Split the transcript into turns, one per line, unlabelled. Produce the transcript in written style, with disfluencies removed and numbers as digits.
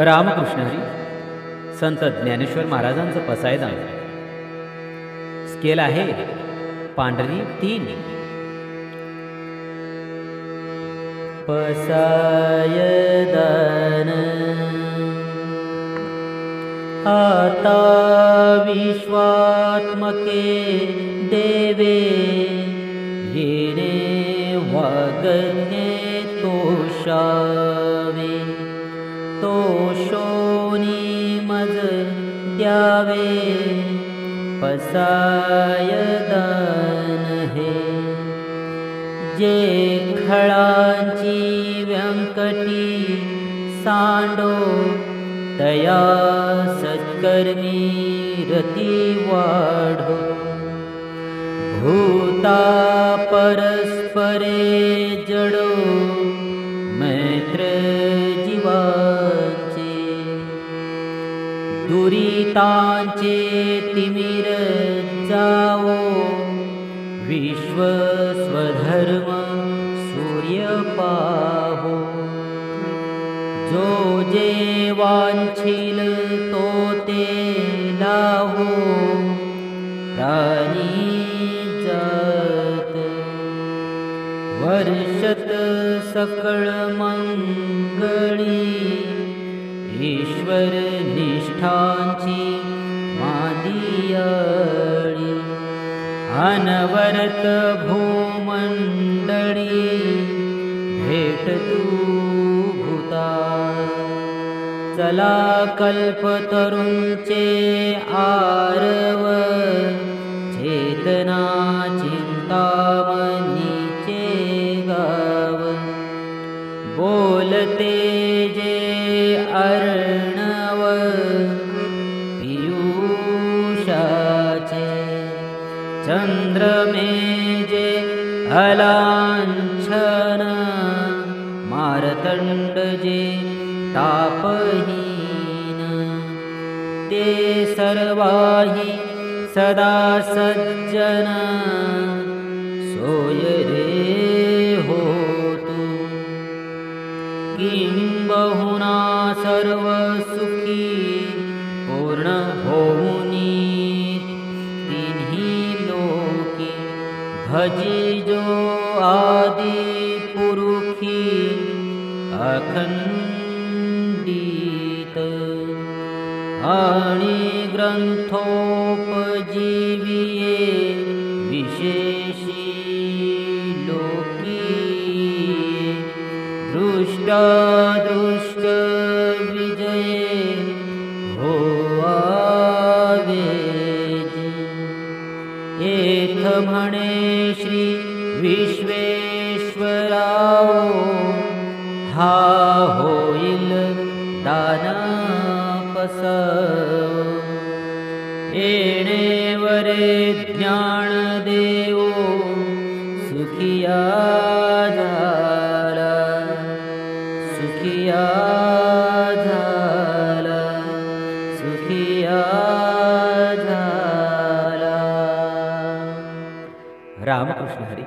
रामकृष्ण हरी संत ज्ञानेश्वर महाराजांचं पसायदान. स्केल आहे पांढरी 3. पसायदान आता विश्वात्मके देवे येणे वागणे तोषावे तोषोनी मज द्यावे पसायदान हे जे खळांची व्यंकटी सांडो तया सत्कर्मी रती वाढो भूता परस्परे जडो मैत्र जीवांचे दुरितांचे तिमिर जावो विश्व स्वधर्म सूर्य पाहो जो जे वांछील तो ते लाहो प्राणी जात वर्षत सकळ मंगळी ईश्वर निष्ठांची मादियाळी अनवरत भूमंडळी भेट तू भूता चला कल्पतरुंचे आरव चेतना चिंतामणीचे गाव बोलते जे अर्णव पियुषाचे चंद्रमे जे अलांछन मारतंड जे तापहीन ते सर्वाही सदा सज्जन सोय रे होतु किंबहुना सर्व सुखी पूर्ण होऊनी तिन्ही लोकी भजी जो आदि पुरुखी अखंडित आणि ग्रंथोपजीविये विशेषी लोकी दृष्टादृष्ट विजये होआवेजी एथ म्हणे श्री विश्वेश्वराव हा होईल दाना पसव येणे वरे ज्ञान देवो सुखिया झाला सुखिया झाला सुखिया झाला. रामकृष्ण हरी.